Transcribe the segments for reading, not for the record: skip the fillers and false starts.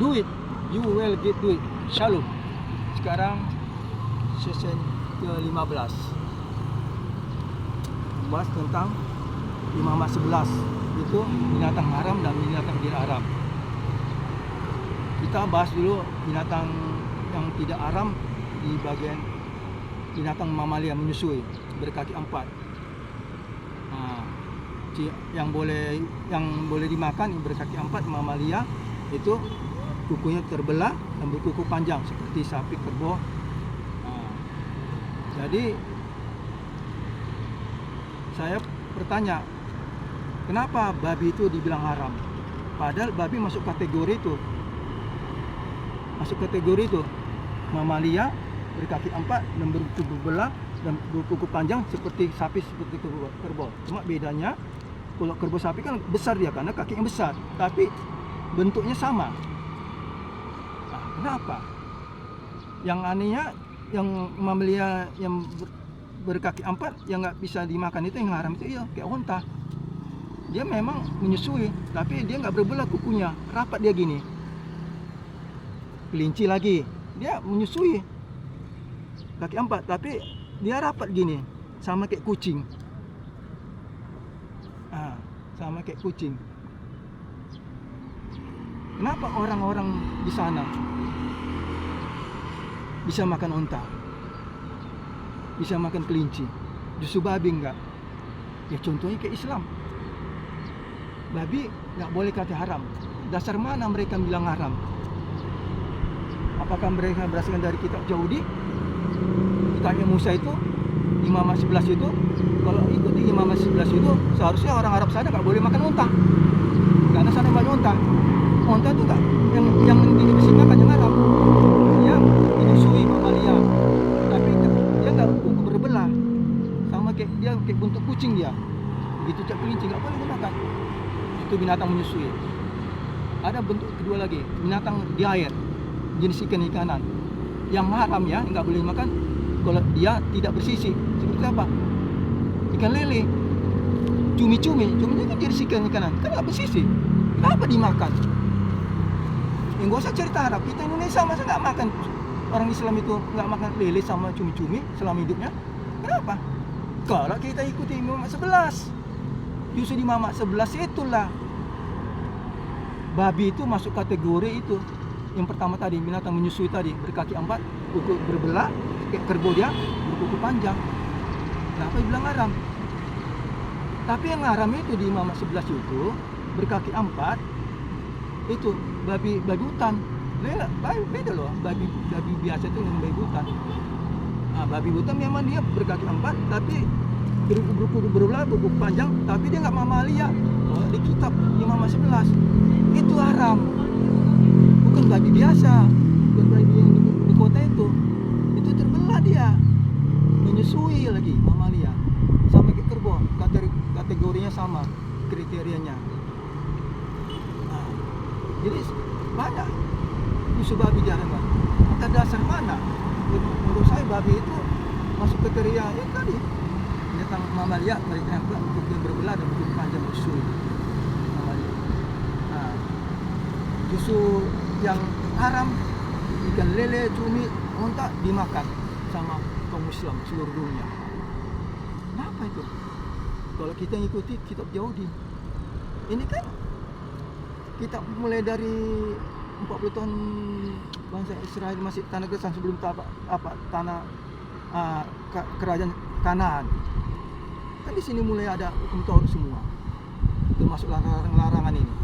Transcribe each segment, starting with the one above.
do it. You will get do it. Shalom. Sekarang session ke-15. Membahas tentang Imamat 11. Itu binatang haram dan binatang tidak haram. Kita bahas dulu binatang yang tidak haram di bagian binatang mamalia menyusui berkaki 4. Yang boleh dimakan berkaki 4 mamalia itu kukunya terbelah dan berkuku panjang seperti sapi, kerbau. Jadi saya bertanya, kenapa babi itu dibilang haram? Padahal babi masuk kategori itu. Mamalia berkaki 4 dan berkuku belah dan berkuku panjang seperti sapi, seperti kerbau. Cuma bedanya kalau kerbau sapi kan besar dia karena kakinya besar, tapi bentuknya sama. Kenapa? Yang anehnya yang mamalia yang berkaki 4 yang nggak bisa dimakan itu yang haram itu kayak onta. Dia memang menyusui, tapi dia nggak berbelah kukunya, rapat dia gini. Kelinci lagi, dia menyusui kaki 4, tapi dia rapat gini, sama kayak kucing. Sama kayak kucing. Kenapa orang-orang di sana bisa makan onta, bisa makan kelinci, justru babi enggak? Ya contohnya kayak Islam. Babi nggak boleh kata haram. Dasar mana mereka bilang haram? Apakah mereka berdasarkan dari kitab Yahudi? Kitabnya Musa itu, Imamat 11 itu, kalau ikuti Imamat 11 itu, seharusnya orang Arab sana nggak boleh makan unta, karena sana banyak unta. Unta itu nggak, yang dibersihkan yang haram. Dia menyusui mamalia, tapi dia nggak kuku berbelah, sama kayak dia kayak bentuk kucing dia. Begitu cak kelinci nggak boleh dimakan. Itu binatang menyusui. Ada bentuk kedua lagi, binatang di air, jenis ikan-ikanan yang haram ya, nggak boleh dimakan kalau dia tidak bersisi. Seperti apa? Ikan lele, cumi-cumi kan jenis ikan-ikanan, kan nggak bersisi. Kenapa dimakan? Yang gak usah cerita Arab, kita Indonesia masa nggak makan? Orang Islam itu nggak makan lele sama cumi-cumi selama hidupnya. Kenapa? Kalau kita ikuti Imamat 11, justru di Imamat 11 itulah babi itu masuk kategori itu. Yang pertama tadi, binatang menyusui tadi, berkaki 4, kuku berbelah, kayak kerbau dia, berkuku panjang. Kenapa dibilang haram? Tapi yang haram itu di Imamat 11 itu, berkaki 4, itu babi hutan. Beda loh, babi biasa itu dengan babi hutan. Babi hutan memang dia berkaki 4, tapi berkuku berbelah, berkuku panjang, tapi dia nggak mamalia. Di kitab Imamat 11, itu haram. Bukan babi biasa, bukan babi yang di kota itu terbelah dia, menyusui lagi mamalia, sama kayak kerbau, kategorinya sama, kriterianya. Jadi banyak musuh babi jarang. Maka dasar mana? Menurut saya babi itu masuk kriteria yang tadi, binatang mamalia, mereka yang berbelah dan berkuku panjang menyusui mamalia. Justru yang haram ikan lele, cumi, onta dimakan sama kaum Islam seluruh dunia. Kenapa itu? Kalau kita ngikuti kitab Yahudi, ini kan kita mulai dari 40 tahun bangsa Israel masih tanah gersang sebelum tanah kerajaan Kanaan. Kan di sini mulai ada hukum Taurat semua, termasuk larangan ini.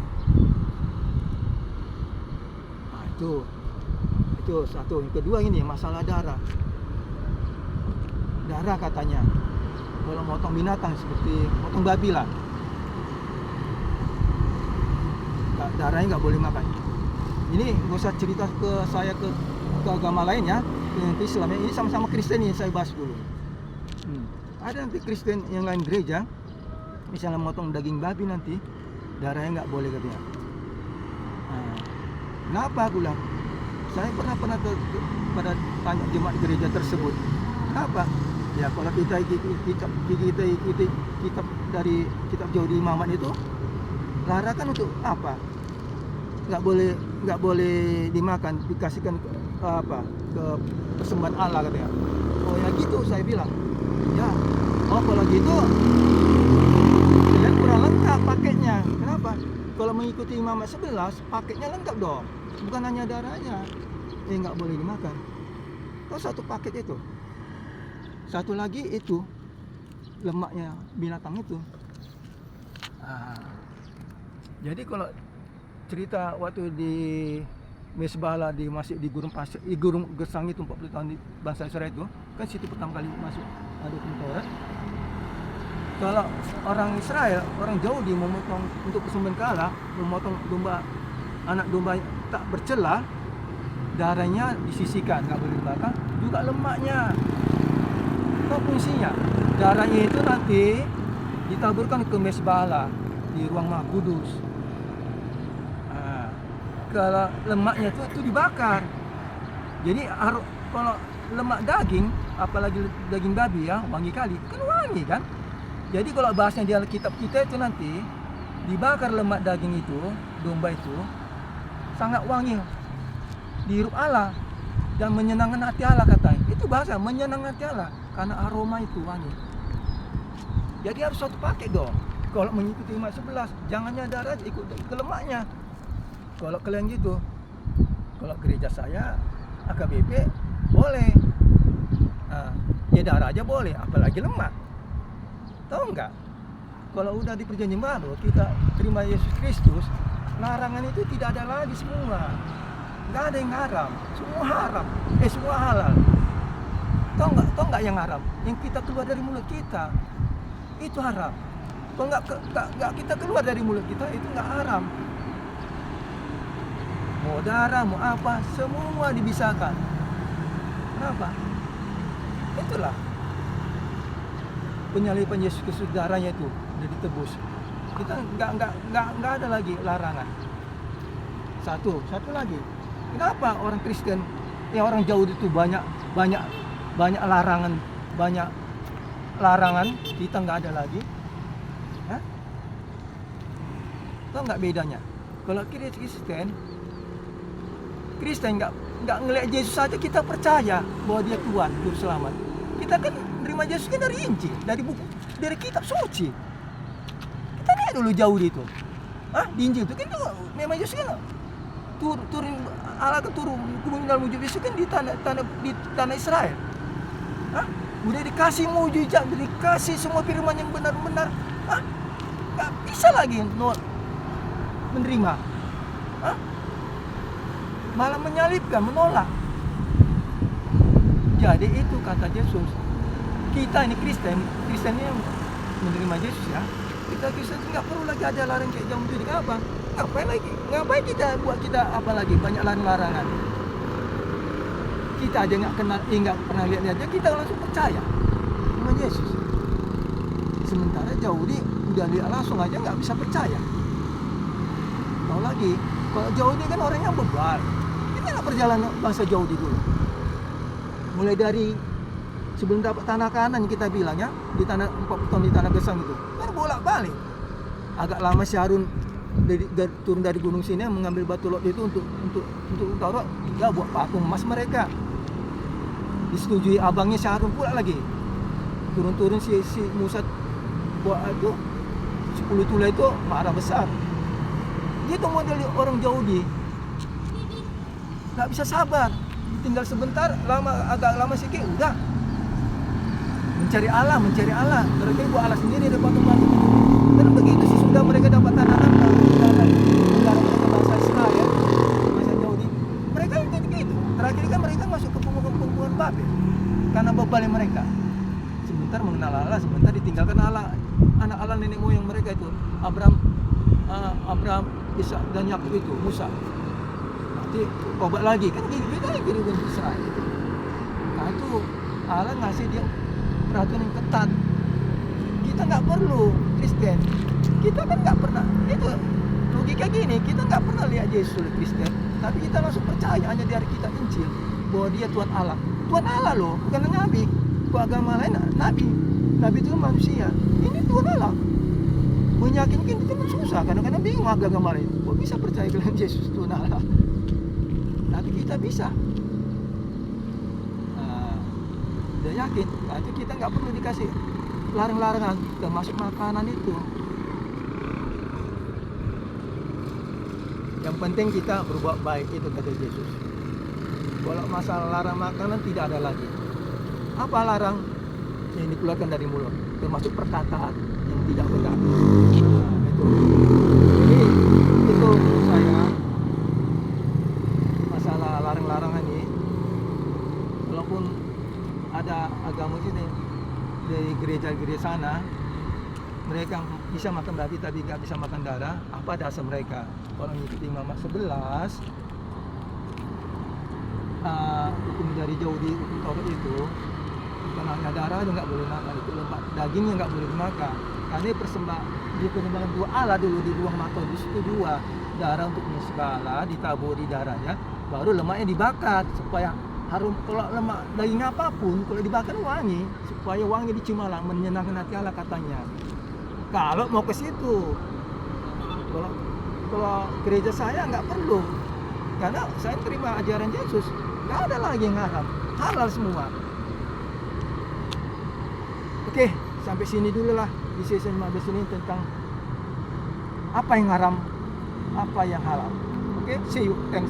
Itu satu. Yang kedua ini masalah darah katanya kalau motong binatang seperti motong babi lah, darahnya nggak boleh makan. Ini gak usah cerita ke saya ke agama lain ya, nanti Islam ini sama-sama Kristen ini saya bahas dulu. Ada nanti Kristen yang lain gereja misalnya motong daging babi, nanti darahnya nggak boleh katanya. Kenapa aku bilang? Saya pernah pada tanya jemaat gereja tersebut, kenapa? Ya kalau kita ikuti kitab dari kitab Yahudi Imamat itu, larangan untuk apa? Nggak boleh nggak boleh dimakan, dikasihkan ke persembahan Allah katanya. Oh ya gitu saya bilang. Ya, oh kalau gitu ya kurang lengkap paketnya. Kenapa? Kalau mengikuti Imamat 11 paketnya lengkap dong. Bukan hanya darahnya. Nggak boleh dimakan. Oh satu paket itu. Satu lagi itu lemaknya binatang itu. Jadi kalau cerita waktu di Mesbala di masih di Gurun Pasir, di Gurun Gesang itu 40 tahun di bangsa Israel itu, kan situ pertama kali masuk ada Taurat. Kalau orang Israel, orang Yahudi memotong untuk persembahan ke Allah, memotong domba, anak domba tak bercela, darahnya disisihkan, nggak boleh dibakar, juga lemaknya. Apa fungsinya? Darahnya itu nanti ditaburkan ke Mesbala di ruang Maha Kudus. Kalau lemaknya itu dibakar. Jadi kalau lemak daging, apalagi daging babi ya, wangi kali, kan wangi kan. Jadi kalau bahasnya di Alkitab kita itu nanti dibakar lemak daging itu, domba itu sangat wangi di hirup Allah dan menyenangkan hati Allah katanya. Itu bahasa menyenangkan hati Allah karena aroma itu wangi. Jadi harus satu paket dong. Kalau mengikuti Imamat 11, jangannya darah ikut ke lemaknya. Kalau kalian gitu, kalau gereja saya AKBP boleh, ya darah aja boleh, apalagi lemak. Tahu nggak? Kalau udah di perjanjian baru kita terima Yesus Kristus, larangan itu tidak ada lagi semua. Nggak ada yang haram, semua haram, semua halal. Tahu nggak yang haram? Yang kita keluar dari mulut kita itu haram. Kalau nggak kita keluar dari mulut kita itu nggak haram. Mau darah, mau apa, semua dibisarkan. Kenapa? Itulah penyalipan Yesus Kristus, darahnya itu udah ditebus. Kita nggak ada lagi larangan. Satu lagi. Kenapa orang Kristen, orang Yahudi itu banyak larangan, kita nggak ada lagi? Hah? Tahu nggak bedanya? Kalau Kristen nggak ngelihat Yesus saja kita percaya bahwa dia Tuhan, Juru Selamat. Kita kan menerima Yesus kan dari Injil, dari kitab suci. Kita lihat dulu jauh di itu. Di Injil itu kan memang Yesus kan turun Allah kan turun dalam wujud Yesus kan di tanah Israel. Udah dikasih mujizat, dikasih semua firman yang benar-benar. Nggak bisa lagi menerima. Malah menyalibkan, menolak. Jadi itu kata Yesus. Kita ini Kristen yang menerima Yesus ya. Kita Kristen nggak perlu lagi ada larangan kayak jam 7 apa? Ngapain kita buat apa lagi banyak larangan? Kita aja nggak pernah lihat aja, kita langsung percaya sama Yesus. Sementara Yahudi udah lihat langsung aja nggak bisa percaya. Tahu lagi, kalau Yahudi kan orangnya bebal. Kita nggak perjalanan bangsa Yahudi dulu. Mulai dari sebelum dapat tanah Kanaan kita bilang ya, di tanah 40 tahun di tanah Gesang itu, kan bolak-balik. Agak lama si Harun turun dari gunung Sinai mengambil batu lot itu untuk Taurat, dia buat patung emas mereka. Disetujui abangnya si Harun pula lagi. Turun si Musa buat itu 10 tulai itu marah besar. Dia tuh model orang Yahudi. Nggak bisa sabar, tinggal sebentar, agak lama sedikit, udah mencari Allah. Mereka buat Allah sendiri ada batu-batu. Dan begitu sesudah mereka dapat tanah negara bangsa Israel, bangsa Yahudi, mereka itu begitu. Terakhir kan mereka masuk ke pembuangan Babel karena bebalnya mereka. Sebentar mengenal Allah, sebentar ditinggalkan Allah, anak Allah nenek moyang mereka itu, Abraham, Ishak dan Yakub itu, Musa. Obat lagi kan kita lagi di Israel. Nah itu Allah ngasih dia peraturan yang ketat. Kita nggak perlu Kristen. Kita kan nggak pernah itu logika gini. Kita nggak pernah lihat Yesus Kristen, tapi kita langsung percaya hanya dari kitab Injil bahwa dia Tuhan Allah. Tuhan Allah loh, bukan nabi. Kalau agama lain nabi itu manusia. Ini Tuhan Allah. Meyakinkan itu kan susah. Kadang-kadang bingung agama lain. Kok bisa percaya dengan Yesus Tuhan Allah? nanti kita bisa. Dia yakin, nanti kita nggak perlu dikasih larang-larangan, termasuk makanan itu. Yang penting kita berbuat baik, itu kata Yesus. Kalau masalah larang makanan tidak ada lagi. Apa larang yang dikeluarkan dari mulut, termasuk perkataan yang tidak benar. Itu. Jadi itu menurut saya masalah larang-larangan ini. Walaupun ada agama ini dari gereja-gereja sana, mereka bisa makan babi tapi nggak bisa makan darah. Apa dasar mereka? Kalau ngikuti Imamat 11, hukum dari jauh di hukum Taurat itu, karena darah itu nggak boleh makan, itu lemak dagingnya nggak boleh dimakan. Karena di penyembahan dua Allah dulu di ruang makan di situ dua darah untuk menyembah, ditabur di darahnya, baru lemaknya dibakar supaya harum. Kalau lemak daging apapun kalau dibakar wangi, supaya wangi dicium Allah, menyenangkan hati Allah katanya. Kalau mau ke situ, kalau gereja saya nggak perlu, karena saya terima ajaran Yesus, nggak ada lagi yang haram, halal semua. Oke, sampai sini dulu lah di sesi 15 ini tentang apa yang haram, apa yang halal. Oke, see you, thanks.